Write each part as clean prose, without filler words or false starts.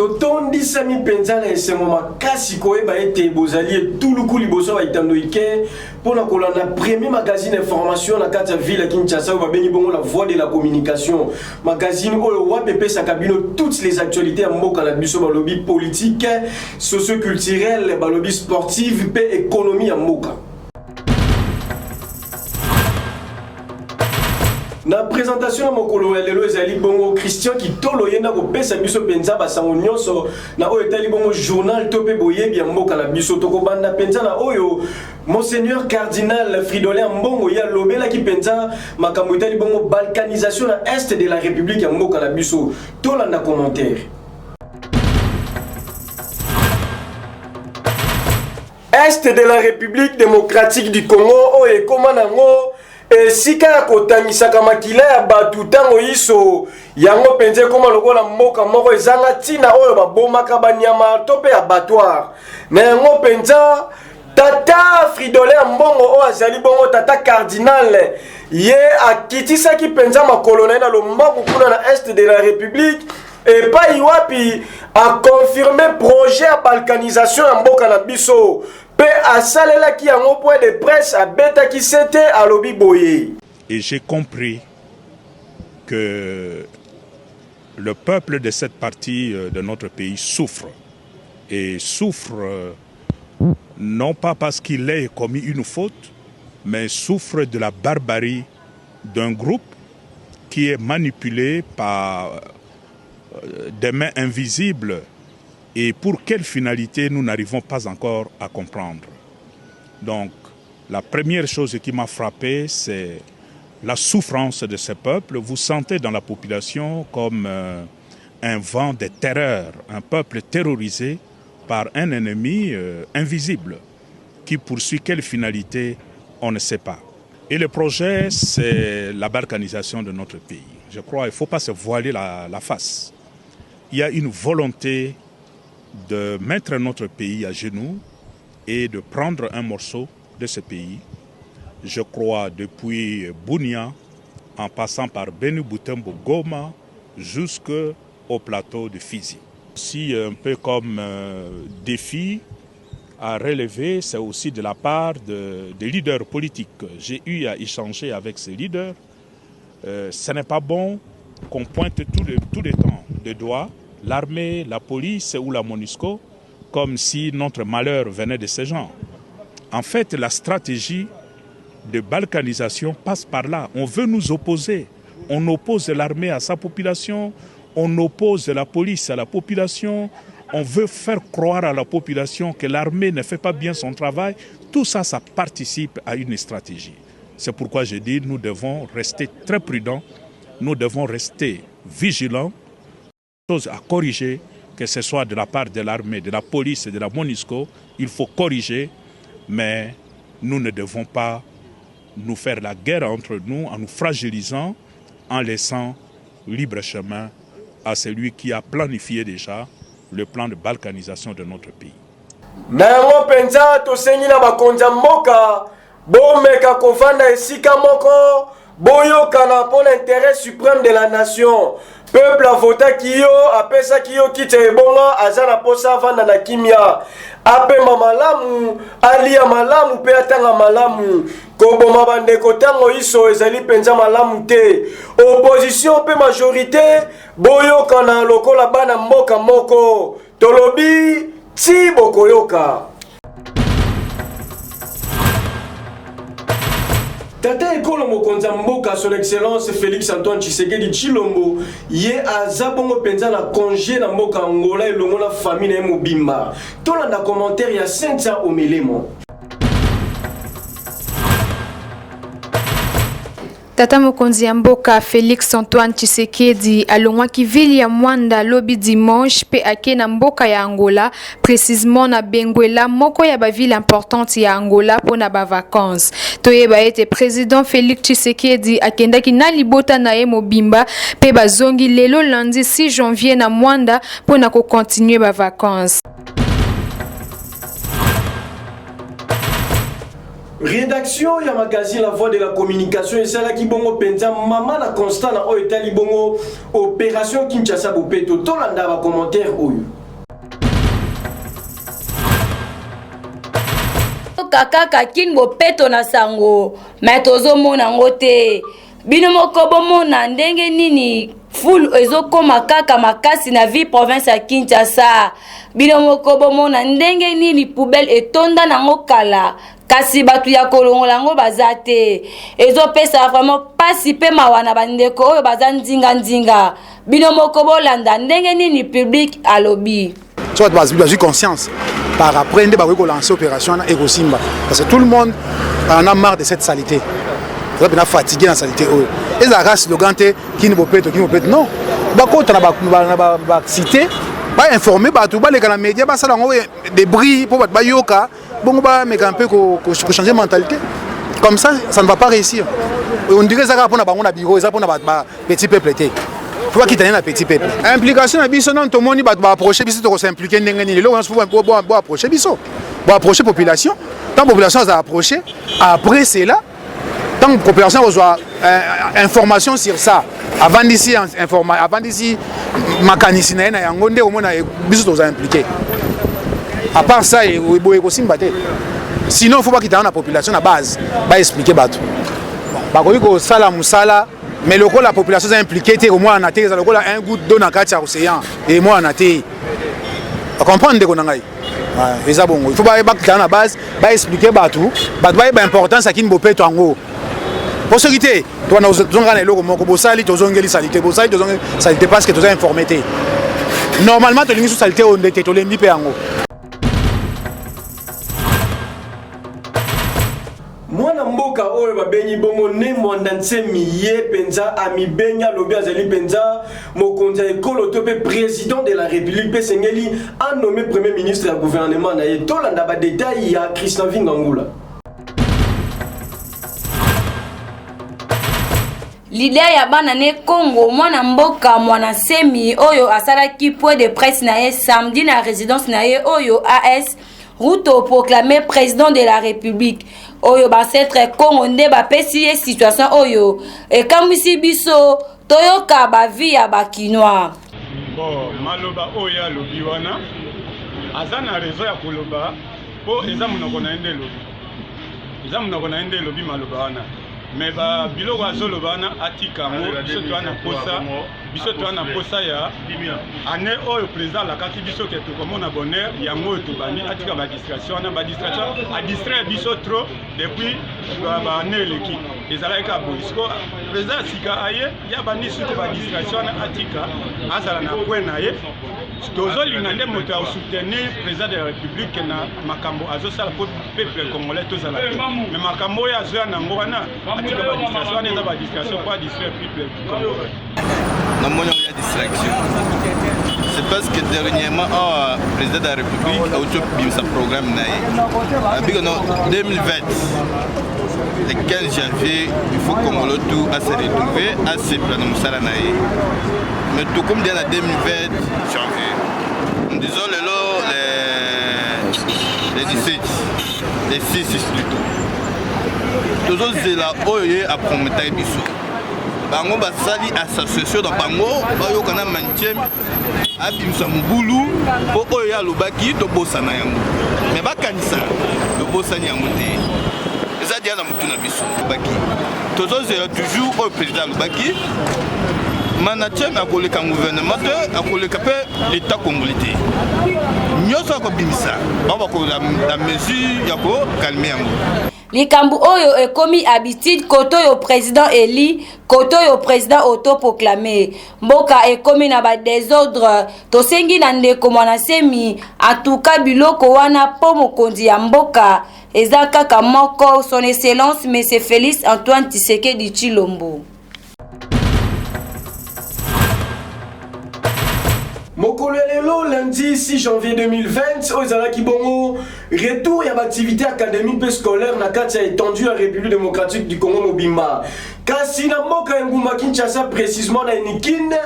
totondisami mpenza na esengo makasi koyeba ete bozali etuluku liboso baitando ike mpona kolanda premier magazine information na kati ya ville ya Kinshasa oyo babengi bongo la voix de la communication, magazine oyo wapi epesaka bino toutes les actualités ya mboka na biso, balobi politique, socio-culturelle, balobi sportive mpe économie ya mboka. Na présentation na mokolo ya lelo ezali bongo Christian Kitolo yenda ko pesa biso penza basango nyonso na oyo etali bongo journal to pe boyebi ya mboka na biso toko banda penza na oyo Monseigneur Cardinal Fridolin Mbongo ya lobela ki penza makambo etali bongo balkanisation na est de la République ya mboka na biso tolanda commentaire. Est de la République démocratique du Congo oyo ekoma nango sika ya kotangisaka makila ya batu tango iso yango penze koma lokola mboka moko ezanga tina oyo babomaka banyama to pe abattoir na yango penza tata Fridolin Mbongo oyo azali bongo tata cardinal ye akitisaki penza makolo na lombangu kuna na est de la République et pas iwapi a confirmé projet à balkanisation ya mboka na biso. Et j'ai compris que le peuple de cette partie de notre pays souffre. Et souffre non pas parce qu'il ait commis une faute, mais souffre de la barbarie d'un groupe qui est manipulé par des mains invisibles. Et pour quelle finalité, nous n'arrivons pas encore à comprendre. Donc, la première chose qui m'a frappé, c'est la souffrance de ce peuple. Vous sentez dans la population comme un vent de terreur, un peuple terrorisé par un ennemi invisible, qui poursuit quelle finalité, on ne sait pas. Et le projet, c'est la balkanisation de notre pays. Je crois qu'il ne faut pas se voiler la face. Il y a une volonté de mettre notre pays à genoux et de prendre un morceau de ce pays. Je crois depuis Bunia, en passant par Beni Butembo Goma, jusqu'au plateau de Fizi. Aussi un peu comme défi à relever, c'est aussi de la part des leaders politiques. J'ai eu à échanger avec ces leaders. Ce n'est pas bon qu'on pointe tout le temps de doigts l'armée, la police ou la MONUSCO, comme si notre malheur venait de ces gens. En fait, la stratégie de balkanisation passe par là. On veut nous opposer. On oppose l'armée à sa population, on oppose la police à la population, on veut faire croire à la population que l'armée ne fait pas bien son travail. Tout ça, ça participe à une stratégie. C'est pourquoi je dis nous devons rester très prudents, nous devons rester vigilants. Chose à corriger, que ce soit de la part de l'armée, de la police et de la MONUSCO, il faut corriger, mais nous ne devons pas nous faire la guerre entre nous en nous fragilisant, en laissant libre chemin à celui qui a planifié déjà le plan de balkanisation de notre pays. Nango penza tosengi na bakonza mboka bomeka kovanda esika moko boyokana pour l'intérêt suprême de la nation. Peuple a voté kiyo, apesa kiyo kite ebonga, azana posa vanda na kimia. Apema malamu, alia malamu, pe atanga malamu. Koboma bandeko tango iso ezali penza malamu te. Opposition pe majorité, boyokana lokola bana mboka moko. Tolobi, ti bokoyoka. Tata ekolo mokonza mboka son excellence Félix Antoine Tshisekedi Tshilombo ye azabongo penza na congé na mboka Angola elongo na famille na mobimba. Tolanda commentaire ya Cynthia Omelemo. Tata mokonzi ya mboka Félix Antoine Tshisekedi alongwaki vili ya Mwanda lobi dimanche pe ake na mboka ya Angola, précisément na Benguela, moko ya ba ville importante ya Angola pona ba vacances. Toyeba ete président Félix Tshisekedi akendaki na libota na ye mobimba pe bazongi lelo lundi 6 janvier na Mwanda pona ko continuer ba vacances. Rédaction ya magazine La Voix de la Communication et celle qui bongo penza maman na constant na o etali bongo opération Kinshasa Bopeto to landa ba commentaire oyo. Kaka kin Bopeto na sango mais tozomona ngote bino moko bomona ndenge nini full ezokoma kaka makasi na vie province ya Kinshasa bino moko bomona ndenge nini poubelle etonda nango kala kasi batu ya kolongola ngo bazate ezopesa vraiment pasi pe mawana bandeko oyo bazandinga ndinga bino moko bolanda ndenge nini public alobi soit base conscience par après ndé ba ko lancer opération na Ekosimba parce que tout le monde en a marre de cette saleté. On est fatigué dans la saleté. Et la race de Gante qui ne peut pas non. Bako tana ba cité, ba informer ba tout ba les grands médias ba ça des bris pour ba yoka, bon ba mais un peu ko changer mentalité. Comme ça ne va pas réussir. On dirait ça pour na ba on a bureau, ça pour na ba petit peuple été. Faut pas quitter na petit peuple. Implication na biso non to moni ba approcher biso to s'impliquer ndengeni le on faut approcher biso. Bon approcher population, tant population va approcher, après c'est là tant que la population reçoit information sur ça, avant d'ici mécanicien na yangonde au moins biso tous impliqués. À part ça, il faut aussi battre. Sinon, il faut pas quitter la population à base, va expliquer bateau. Bah ko sala musala, mais le la population est impliquée au moins en até, le rôle un goût d'eau dans quatre océan et moi en até. Vous comprenez de quoi on a? Il faut pas quitter la base, va expliquer bateau, bateau va importance à qui ne peut pas en haut. Pour ce qui est, toi, nous avons les logos, nous salité parce que tu as informé. Normalement, tu as une salité où tu as mis en haut. Mwana mboka oyo babengi bongo ne mwandanse miye penza ami benya lobi azali penza mokonzi ya ekolo to pe président de la République pe sengeli a nommé premier ministre ya gouvernement na ye tolanda ba détail ya Christian Vingangula. L'idée ya bana ne Congo mwana mboka mwana semi oyo asalaki point de presse na ye samedi na résidence na ye oyo AS Ruto proclamé président de la République oyo bacentre Congo nde bapesi ye situation oyo ekamwisi biso toyoka bavi ya bakinois. Bon maloba oyo alobi wana aza na raison ya koloba po eza monoko na ende lobi eza monoko na ende lobi maloba wana mais ba biloko azoloba wana atika ngo biso to na posa ya ane oyo président la kati biso ke to komona bonheur yango to bani atika ba distraction a distraire biso trop depuis ba ane leki ezala ka boisko président sika aye ya bani suite ba distraction atika azala na point na ye tozolinga nde moto ya soutenir président de la République na makambo azosala pour peuple congolais tozala mais makambo oyo azoya nango wana atika ba distraction eza ba distraction pour distraire peuple congolais. Non, il y a distraction. C'est parce que dernièrement, le président de la République a eu son programme. En 2020, le 15 janvier, il faut qu'on ait tout à se retrouver, à se planifier. Mais tout comme dans la 2020 janvier, disons les 17, les 6 plutôt. Tous les là, ils ont promis bango basali association dans bango bayo kana maintien abimsa mbulu po oyo ya lobaki to bosana yango mais bakanisa to bosani yango te eza dia na mutu na biso lobaki tozozela toujours au président lobaki manachem akoleka gouvernement te akoleka pe l'état congolais te nyoso ko bimisa baba ko la mesure ya ko calmer yango. Likambu oyo ekomi habitude koto yo président Eli, koto yo président autoproclamé. Mboka ekomi na ba désordre, tosengi na ndeko mwana semi, atuka biloko wana po mokonzi ya mboka, eza kaka moko son excellence monsieur Félix Antoine Tshisekedi Tshilombo. Mokolo lelo lundi 6 janvier 2020 ozala kibongo retour ya activité académique et scolaire na kati ya étendue à République démocratique du Congo mobimba kasi na mboka ya Nguma Kinshasa précisément na Inikine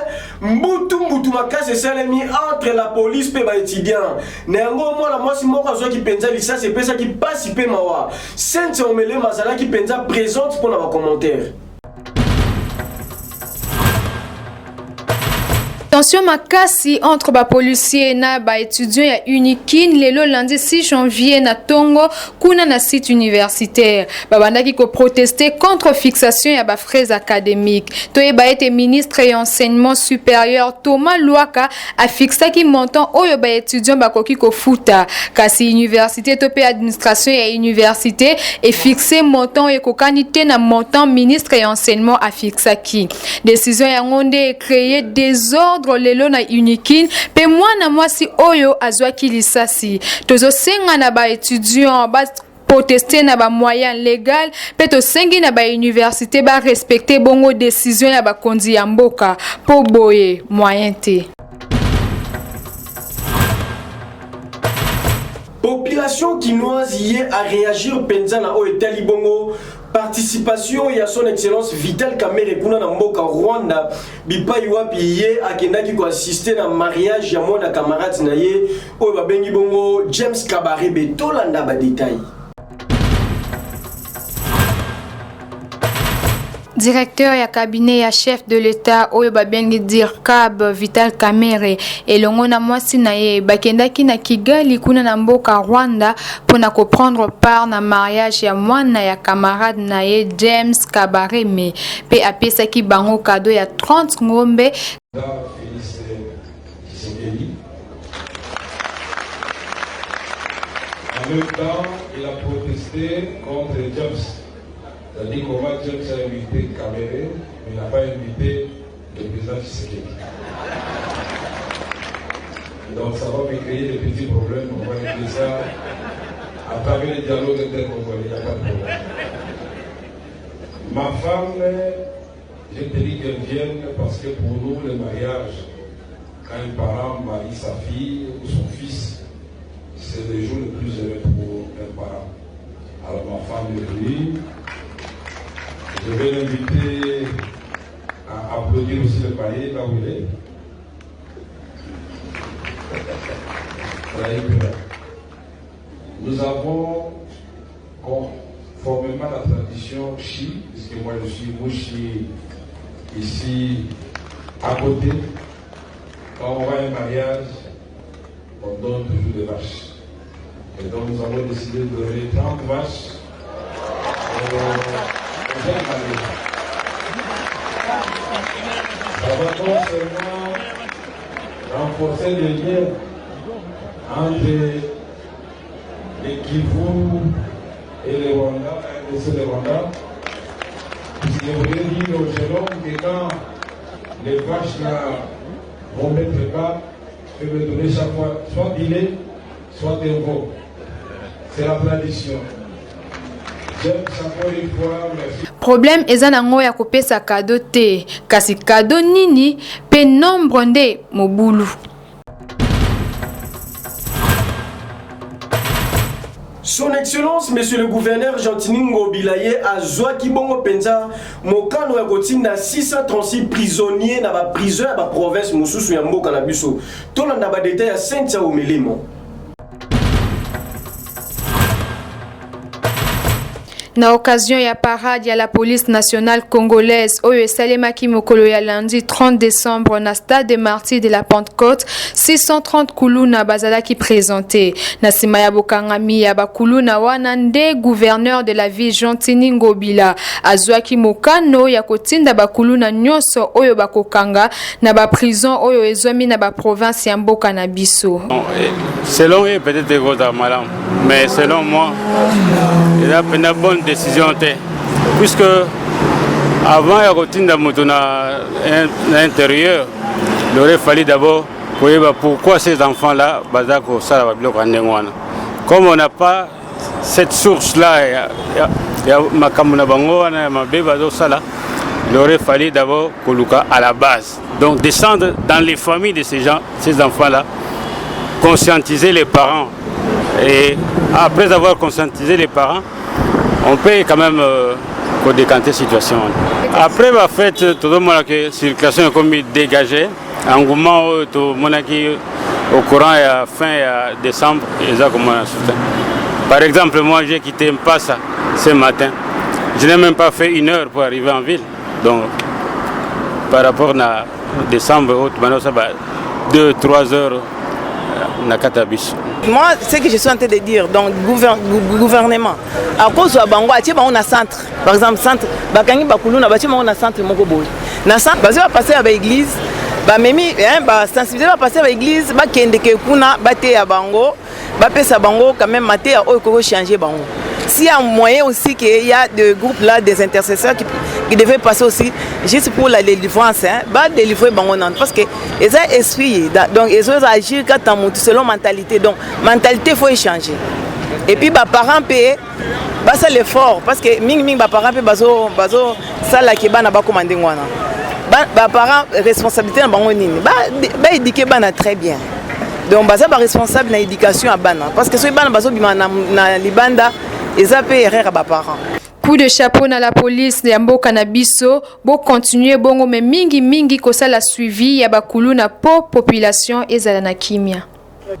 mbutu makasi esalemi entre la police pe ba étudiant na yango mwana mwasi moko azwaki penza lisasi epesaki pasi pe mawa Sente Omelema azalaki penza présente pour na ba commentaire. Tension makasi entre ba policiers na ba étudiants ya Unikine lelo lundi 6 janvier na Tongo kuna na site universitaire. Babandaki ko protester contre fixation ya ba frais académiques. Toye ba été ministre et enseignement supérieur Thomas Luaka a fixé ki montant oyo ba étudiants ba koki ko futa. Kasi université topé administration ya université et fixé montant et kokanité na montant ministre et enseignement a fixé ki. Décision ya ngonde créer désordre lelo na Unikine pe mwana mwasi oyo azwaki lisasi tozo senga na ba étudiant ba protester na ba moyen légal pe to sengi na ba université ba respecter bongo décision ya ba kondi ya mboka po boye moyen te. Population quinoise y est à réagir penza na o etali bongo participation ya son excellence Vital Kamerhe kuna na mboka Rwanda bipai wapi ye akendaki ko assister na mariage ya mwana camarade na ye oyo babengi bongo James Kabarebe tolanda ba détail. Directeur ya cabinet ya chef de l'État oyo babengi DIRCAB Vital Kamerhe elongo na mwasi na ye bakendaki na Kigali kuna na mboka Rwanda pona ko prendre part na mariage ya mwana ya camarade na ye James Kabarebe pe apesaki bango cadeau ya 30 ngombe. En même temps, il a protesté contre James. C'est-à-dire comment James a invité Kamerhe, mais il n'a pas invité le président Tshisekedi. Donc ça va me créer des petits problèmes, on va régler ça à travers les dialogues intercongolais, il n'y a pas de problème. Ma femme, je te dis qu'elle vienne parce que pour nous, le mariage, quand un parent marie sa fille ou son fils, c'est le jour le plus heureux pour un parent. Alors ma femme est venue. Je vais l'inviter à applaudir aussi le palier là où il est. Nous avons conformément à la tradition Chi, puisque moi je suis Mouchi ici à côté. Quand on va à un mariage, on donne toujours des vaches. Et donc nous avons décidé de donner 30 vaches. Ça va non seulement renforcer les liens entre les Kivu et les Rwanda, les Rwanda, puisque vous voulez dire aux jeunes que quand les vaches là vont mettre bas, je vais donner chaque fois soit dîner, soit des veaux. C'est la tradition. Problème eza nango ya kopesa cadeau te kasi cadeau nini pe nombre nde mobulu. Son Excellence, Monsieur le Gouverneur Gentini Ngobilaye a Zouaki Bongo Penza, Mokano ya kotinda 636 prisonniers na ba prison ya ba province mususu ya mboka na biso. Tolanda ba détail ya Sente Omelema. Na occasion ya parade ya la police nationale congolaise oyo esalemaki mokolo ya lundi 30 décembre na stade des martyrs de la Pentecôte 630 kuluna bazalaki présenté na sima ya bokangami ya bakuluna wana nde gouverneur de la ville Gentini Ngobila azwaki mokano ya kotinda bakuluna nyonso oyo bakokanga na ba prison oyo ezomi na ba province ya mboka na biso. Selon eux peut-être Goda Malam, mais selon moi il a une bonne décision puisque avant la routine de l'intérieur, il aurait fallu d'abord pourquoi ces enfants-là, comme on n'a pas cette source-là, il aurait fallu d'abord à la base. Donc descendre dans les familles de ces gens, ces enfants-là, conscientiser les parents. Et après avoir conscientisé les parents, on peut quand même pour décanter la situation. Après la fête, tout le monde a la circulation est comme dégagée. En moment tout le monde au courant et à fin décembre, exactement. Par exemple, moi j'ai quitté Mpassa ce matin. Je n'ai même pas fait 1 heure pour arriver en ville. Donc, par rapport à décembre, maintenant ça va 2-3 heures. Moi, ce que je suis en train de dire, donc gouvernement, à cause de Bango, on a un centre, par exemple, centre, Bakangi Bakoulou, on a un centre Mokoboy. Dans le centre, on va passer à l'église, sensibiliser, va passer à l'église, va kende kuna, bate à Bango, va passer à Bango, quand même, maté à Oiko changer Bango. S'il y a un moyen aussi qu'il y a des groupes là, des intercesseurs qui devaient passer aussi, juste pour la délivrance, va délivrer Bango Nantes. Parce que ils ont esprit, donc ils ont agi selon mentalité. Donc, mentalité, il faut échanger. Et puis, les parents payent, c'est l'effort. Parce que les parents payent, ça là qui est commandé. Les parents, responsabilité dans Bango Nini, ils éduquent très bien. Donc, ils sont responsables de l'éducation à Bana. Parce que ceux qui sont dans les bandes, ils ont payé erreur à leurs parents. Coup de chapeau na la police ya mboka na biso bo continuer bongo me mingi kosala suivi ya bakulu na population ezala na kimia.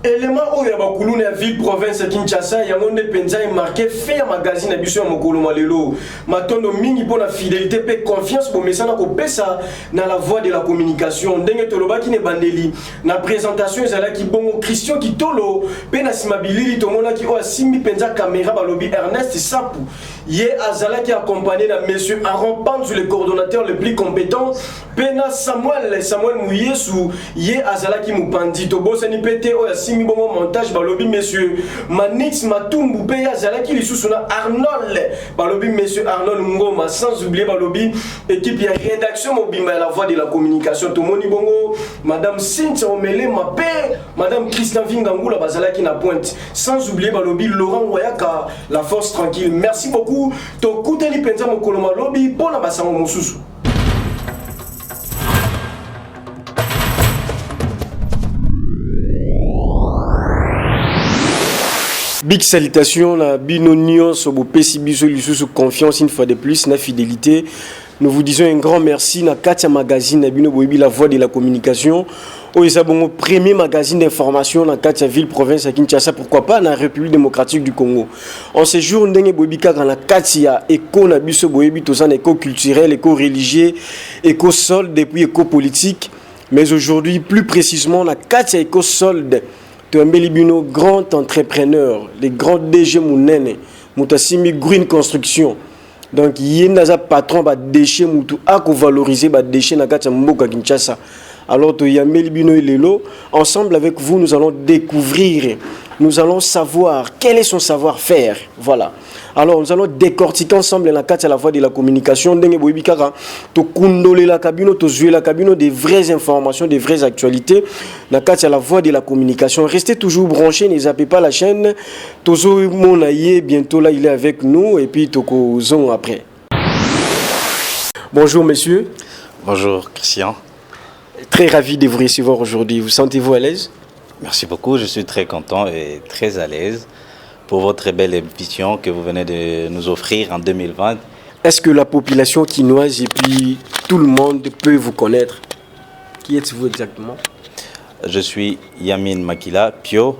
Élément où il y a beaucoup de ville province Kinshasa, il y a un penza marqué fait un magazine à biso mokolo malelo. Matondo mingi pour la fidélité et confiance pour messana ko pesa dans la voie de la communication. Ndenge toloba ki ne bandeli na présentation ezala ki bongo Christian Kitolo pe na simabilili to mona ki o asimi penza caméra balobi Ernest Sapu. Yé azala qui accompagné na monsieur Aaron Panzu le coordonnateur le plus compétent pena Samuel Mouyesu yé azala qui mupandi to bosani pété o simi bongo montage balobi monsieur Manix Matumbu pe azala qui lisusu na Arnold balobi monsieur Arnold Ngoma sans oublier balobi équipe ya rédaction mobimba la voix de la communication to moni bongo madame Cynthia Omele Mapé madame Christian Vingangula bazala qui na pointe sans oublier balobi Laurent Wayaka la force tranquille. Merci beaucoup to kuteli penza mokolo malobi pona basango mosusu. Big salutation la binonion sobo pesi biso lisusu confiance une fois de plus na fidélité. Nous vous disons un grand merci na Katia magazine na bino boyebi la voix de la communication. C'est bon premier magazine d'information dans Katia ville province à Kinshasa, pourquoi pas dans la République démocratique du Congo. En ce jour ndenge boyebika dans la Katia éco na biso boyebi tozan éco culturel, éco religieux, éco solde depuis éco politique, mais aujourd'hui plus précisément la Katia éco solde. Tombeli bino grand entrepreneur, les grands DG Mounene, Moutasimi Green Construction. Donc il y a un patron de déchets mutu à valoriser les déchets na Katia Mboka Kinshasa. Alors Toyambeli bino et Lelo, ensemble avec vous nous allons découvrir, nous allons savoir quel est son savoir-faire. Voilà. Alors nous allons décortiquer ensemble la carte à la voie de la communication. Ndenge boyebi kaka to kundole la cabine, to jouer la cabine des vraies informations, des vraies actualités. La carte à la voie de la communication. Restez toujours branchés, ne zappez pas la chaîne. Tozo Monaye bientôt là il est avec nous et puis toko zon après. Bonjour messieurs. Bonjour Christian. Très ravi de vous recevoir aujourd'hui. Vous sentez-vous à l'aise? Merci beaucoup, je suis très content et très à l'aise pour votre belle émission que vous venez de nous offrir en 2020. Est-ce que la population quinoise et puis tout le monde peut vous connaître? Qui êtes-vous exactement? Je suis Yamin Makila Pio,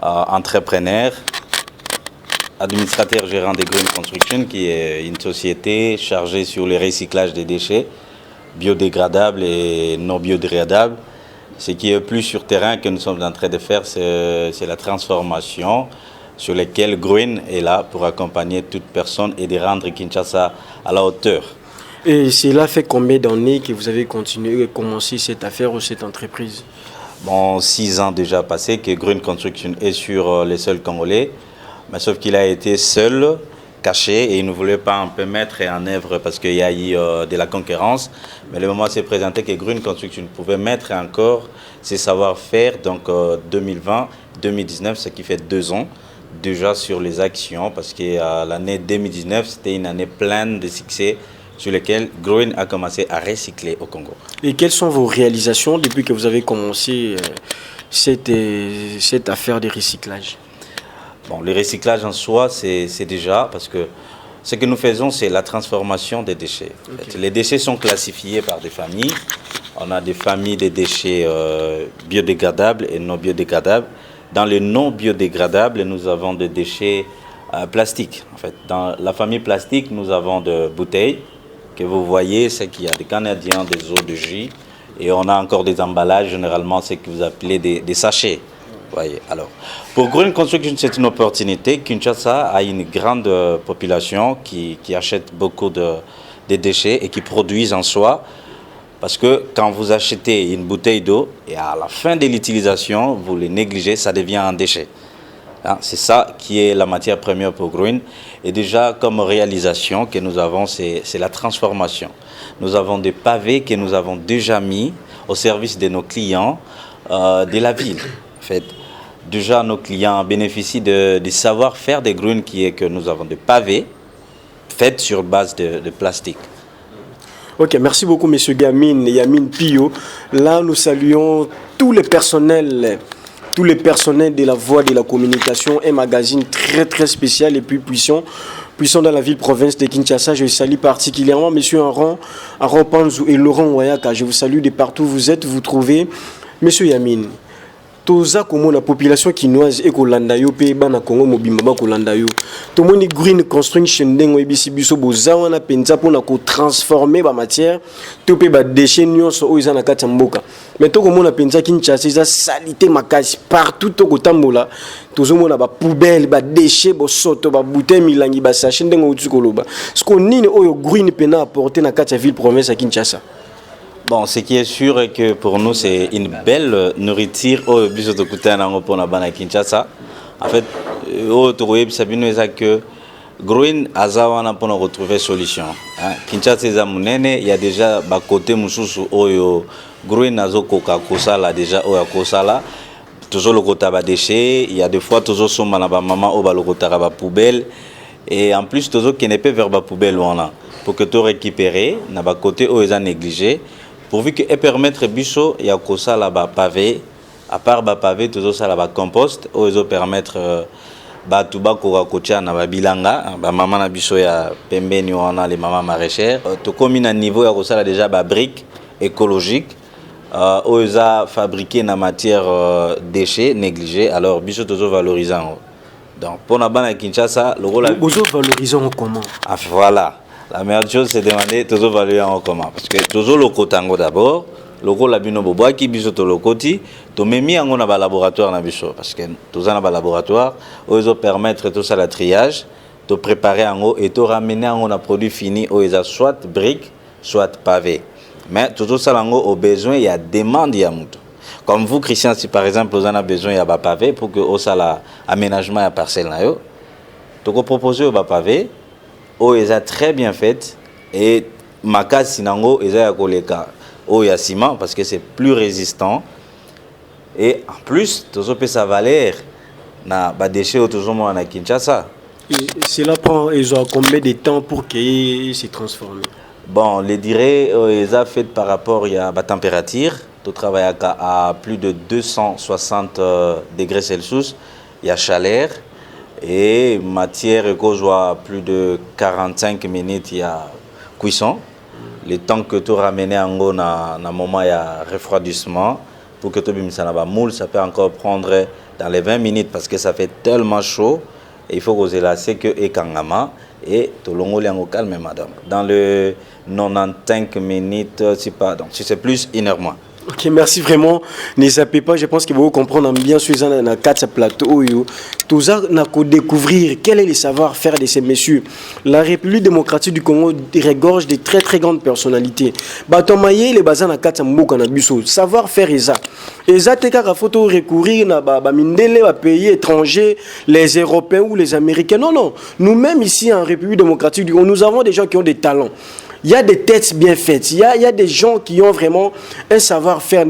entrepreneur, administrateur gérant de Green Construction, qui est une société chargée sur le recyclage des déchets biodégradables et non biodégradables. Ce qui est plus sur terrain que nous sommes en train de faire, c'est la transformation sur laquelle Green est là pour accompagner toute personne et de rendre Kinshasa à la hauteur. Et cela fait combien d'années que vous avez continué et commencé cette affaire ou cette entreprise? Bon, 6 ans déjà passés que Green Construction est sur les sols congolais, mais sauf qu'il a été seul, caché, et il ne voulait pas un peu mettre en œuvre parce qu'il y a eu de la concurrence. Mais le moment s'est présenté que Green Construction pouvait mettre encore ses savoir-faire, donc 2020-2019, ce qui fait 2 ans déjà sur les actions, parce que l'année 2019, c'était une année pleine de succès sur lesquels Green a commencé à recycler au Congo. Et quelles sont vos réalisations depuis que vous avez commencé cette affaire de recyclage? Bon, le recyclage en soi, c'est déjà parce que Ce que nous faisons, c'est la transformation des déchets. En fait, les déchets sont classifiés par des familles. On a des familles de déchets biodégradables et non biodégradables. Dans les non biodégradables, nous avons des déchets plastiques. En fait, dans la famille plastique, nous avons des bouteilles que vous voyez, c'est qu'il y a des canadiens, des eaux de jus, et on a encore des emballages, généralement, c'est que vous appelez des sachets. Voyez. Alors, pour Green Construction, c'est une opportunité. Kinshasa a une grande population qui achète beaucoup de déchets et qui produisent en soi. Parce que quand vous achetez une bouteille d'eau et à la fin de l'utilisation, vous les négligez, ça devient un déchet. Hein, c'est ça qui est la matière première pour Green. Et déjà, comme réalisation que nous avons, c'est la transformation. Nous avons des pavés que nous avons déjà mis au service de nos clients de la ville. En fait, déjà, nos clients bénéficient du savoir-faire de Green qui est que nous avons des pavés faits sur base de plastique. Ok, merci beaucoup, M. Yamin Pio. Là, nous saluons tous les personnels de la voie de la communication, un magazine très très spécial et plus puissant dans la ville-province de Kinshasa. Je salue particulièrement M. Aron Panzou et Laurent Wayaka. Je vous salue de partout où vous êtes, vous trouvez. M. Yamin, toza comme la population kinoise et kolanda yo pe bana Congo mobimba ba kolanda yo to moni Green Construction ndengo ebisi biso bozawa na penza pona ko transformer ba matière to pe ba déchets nyonso o izana kati mboka mais to komona penza Kinshasa za salité makasi partout to kotambola tozo mona ba poubelle ba déchets bo soto ba bouteille milangi ba sachet ndengo utukoloba sko nini oyo Green pena apporter na kati ville province à Kinshasa. Bon, ce qui est sûr est que pour nous, c'est une belle nourriture au biso de Koutana pour la bana Kinshasa. En fait, au Touroueb, Sabino est que Green Azawana pour nous retrouver solution. Kinshasa est amunene, il y a déjà ba côté mususu oyo Green Azo Coca Kosala déjà oya Kosala. Toujours le côté ba déchets, il y a des fois toujours son manaba maman au ba le côté ba poubelle et en plus toujours qui n'est pas vers ba poubelle on a pour que tu récupérer na ba côté o est négligé. Pourvu que permettre biso ya kosa la ba pavé à part ba pavé toujours ça la ba compost ou ils permettre ba tuba ko kocha na ba bilanga ba maman na biso ya pembeni wana les mamans maraîchères to comme na niveau ya kosa la déjà ba brique écologique ils a fabriqué na matière déchets négligés alors biso toujours valorisant donc pour na bana Kinshasa le rôle toujours valorisant comment ah voilà. La meilleure chose, c'est de demander toujours valuer en commun. Parce que toujours le cotango d'abord, le rôle labino boboa qui biso to le koti, to memi en na ba laboratoire na biso. Parce que tous en ba laboratoire, ils permettre tout ça la triage, to préparer en haut et to ramener en un produit fini où ils a soit brique, soit pavé. Mais tout ça en haut au besoin il y a demande il y a muto. Comme vous Christian, si par exemple vous en avez besoin il y a ba pavé pour que au ça la aménagement à parcelle na yo, to ko proposer au ba pavé. Oh, ils ont très bien fait et Makas Sinango, ils ont koleka. Oh, il y a ciment parce que c'est plus résistant et en plus, tout ça peut sa valeur. Na ba déchets toujours moi na Kinshasa. Et cela prend ils ont combien de temps pour qu'ils se transforment? Bon, les dirais ils ont fait par rapport il y a la température, tout travail à plus de 260 degrés Celsius, il y a chaleur. Et matière que soit plus de 45 minutes il y a cuisson. Le temps que tu ramènes en gros na moment il y a refroidissement pour que tu bimes ça na ba moule ça peut encore prendre dans les 20 minutes parce que ça fait tellement chaud et il faut que vous c'est que et kangama et to longo liango calme madame. Dans le 95 minutes si pas donc si c'est plus 1 heure moins. Ok, merci vraiment. Ne zappez pas, je pense que vous comprenez bien sur les 4 plateaux. Tout ça, on a découvrir quel est le savoir-faire de ces messieurs. La République démocratique du Congo regorge de très très grandes personnalités. Batomaye, les bazans à 4 mboka na biso. Savoir-faire ça. Et ça, t'es qu'à photo recourir na mindele à pays étrangers, les Européens ou les Américains. Non, non. Nous-mêmes ici en République démocratique du Congo, nous avons des gens qui ont des talents. Il y a des têtes bien faites. Il y a des gens qui ont vraiment un savoir-faire.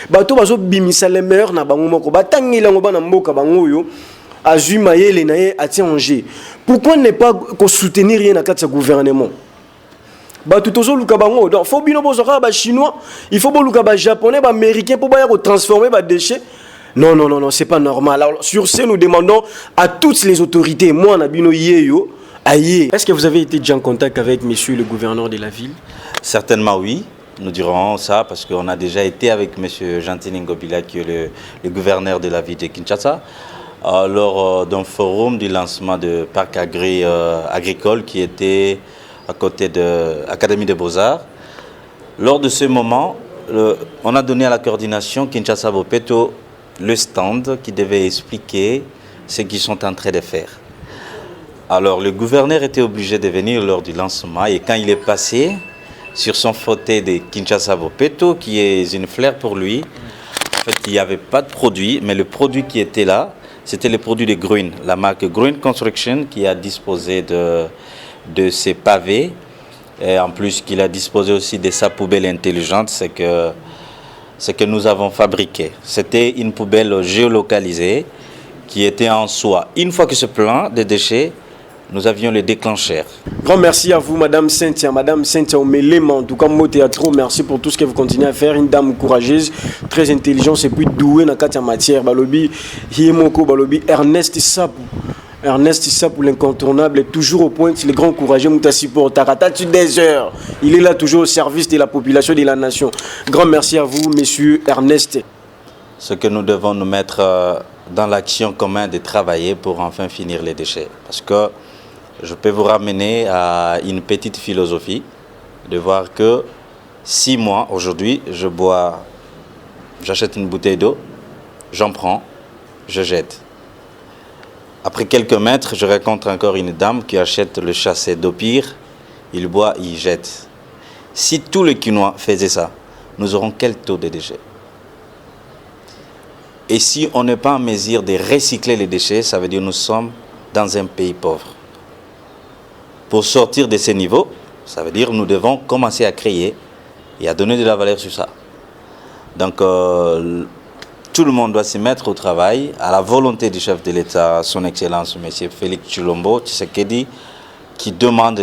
Bato bazo bimisa les meilleurs na bango moko. Batangi la ngoba na mboka bango yo. Azumaye le naye ati Angers. Pourquoi ne pas soutenir rien na kati gouvernement? Bato tozo luka bango. Donc faut bino bozoka ba chinois, il faut bo luka ba japonais, ba américain pour ba transformer ba déchets. Non non non non, c'est pas normal. Alors sur ce nous demandons à toutes les autorités, moi na bino yeyo Aïe, est-ce que vous avez été déjà en contact avec monsieur le gouverneur de la ville? Certainement oui, nous dirons ça parce qu'on a déjà été avec monsieur Gentini Ngobila qui est le gouverneur de la ville de Kinshasa lors d'un forum du lancement de parc agricole qui était à côté de l'Académie des Beaux-Arts. Lors de ce moment, on a donné à la coordination Kinshasa Bopeto le stand qui devait expliquer ce qu'ils sont en train de faire. Alors le gouverneur était obligé de venir lors du lancement et quand il est passé sur son fauteuil de Kinshasa Bopeto, qui est une fleur pour lui, en fait il n'y avait pas de produit, mais le produit qui était là, c'était le produit de Green, la marque Green Construction qui a disposé de ses pavés et en plus qu'il a disposé aussi de sa poubelle intelligente, c'est que nous avons fabriqué. C'était une poubelle géolocalisée qui était en soi. Une fois que ce plan de déchets, nous avions le déclencheur. Grand merci à vous, Madame Cynthia Omelema. En tout cas, moi, théâtre, merci pour tout ce que vous continuez à faire. Une dame courageuse, très intelligente et puis douée dans la matière. Balobi, Hiemoko, Balobi, Ernest Sapou, l'incontournable, est toujours au point. Le grand courageux, Moutassi pour Taratatu des heures. Il est là toujours au service de la population, de la nation. Grand merci à vous, Monsieur Ernest. Ce que nous devons nous mettre dans l'action commune de travailler pour enfin finir les déchets. Parce que je peux vous ramener à une petite philosophie de voir que 6 mois, aujourd'hui, j'achète une bouteille d'eau, j'en prends, je jette. Après quelques mètres, je rencontre encore une dame qui achète le chasset d'eau pire, il boit, il jette. Si tous les Quinois faisaient ça, nous aurons quel taux de déchets? Et si on n'est pas en mesure de recycler les déchets, ça veut dire que nous sommes dans un pays pauvre. Pour sortir de ces niveaux, ça veut dire que nous devons commencer à créer et à donner de la valeur sur ça. Donc, tout le monde doit s'y mettre au travail, à la volonté du chef de l'État, son Excellence, M. Félix Tshilombo Tshisekedi, qui demande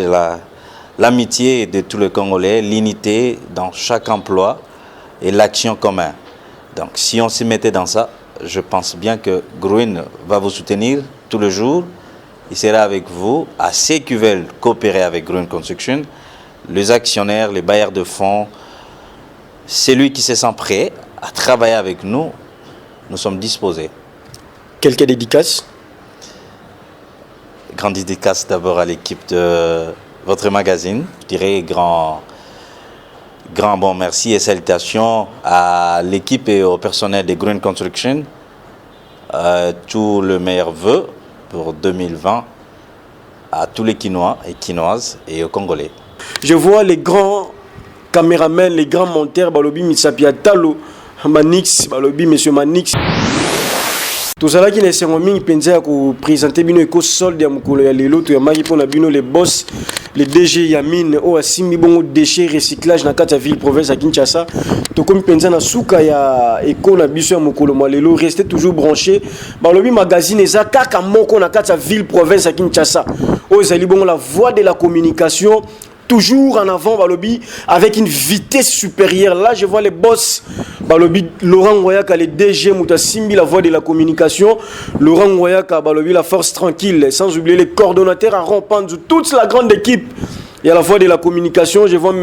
l'amitié de tous les Congolais, l'unité dans chaque emploi et l'action commune. Donc, si on s'y mettait dans ça, je pense bien que Green va vous soutenir tous les jours. Il sera avec vous, à ceux qui veulent coopérer avec Green Construction, les actionnaires, les bailleurs de fonds, celui qui se sent prêt à travailler avec nous, nous sommes disposés. Quelques dédicaces? Grande dédicace d'abord à l'équipe de votre magazine. Je dirais grand bon merci et salutations à l'équipe et au personnel de Green Construction. Tout le meilleur vœu pour 2020 à tous les Quinois et Quinoises et aux Congolais. Je vois les grands caméramans, les grands monteurs, Balobi Mitsapia Talo, Manix, Balobi Monsieur Manix. Tout ça qui est en train de présenter bino éco solde ya mukolo ya lelo to ya maki pona bino les boss les DG Yamine o asimi bongo déchets recyclage na kata ville province à Kinshasa to comme penza na suka ya éco na biso ya mukolo ma lelo restez toujours branchés balobi magazine eza kaka moko na kata ville province à Kinshasa o ezali bongo la voix de la communication toujours en avant Balobi avec une vitesse supérieure. Là je vois les boss Balobi Laurent Ngoyaka les DG Moutasimbi la voix de la communication, Laurent Ngoyaka Balobi la force tranquille, sans oublier les coordonnateurs à Rompanzu, toute la grande équipe. Et à la voix de la communication, je vois le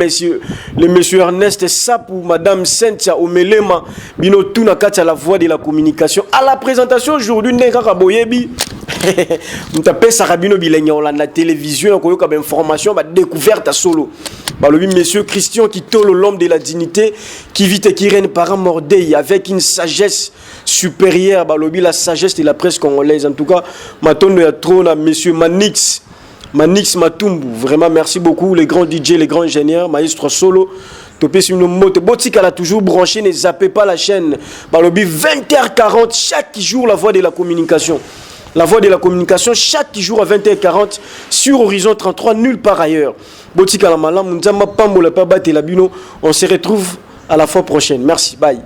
monsieur Ernest Sapou, madame Cynthia Omelema, Bino Tunakati à la voix de la communication. À la présentation aujourd'hui, Nekaka Boyebi, Mtapé Sarabino Bilenya, on a la télévision, on a une information, on a découverte à solo. Le monsieur Christian qui tole l'homme de la dignité, qui vit et qui règne par un mordeil avec une sagesse supérieure, la sagesse de la presse congolaise. En tout cas, Matondo ya trône à monsieur Manix Matumbu, vraiment merci beaucoup les grands DJ, les grands ingénieurs, maestro solo. Topé sur une moto, Botika l'a toujours branché, ne zappez pas la chaîne. Balobi 20h40 chaque jour la voix de la communication. La voix de la communication chaque jour à 20h40 sur Horizon 33 nulle part ailleurs. Botika la malam, Nzamba Pambo la Pabate la Bino, on se retrouve à la fois prochaine. Merci, bye.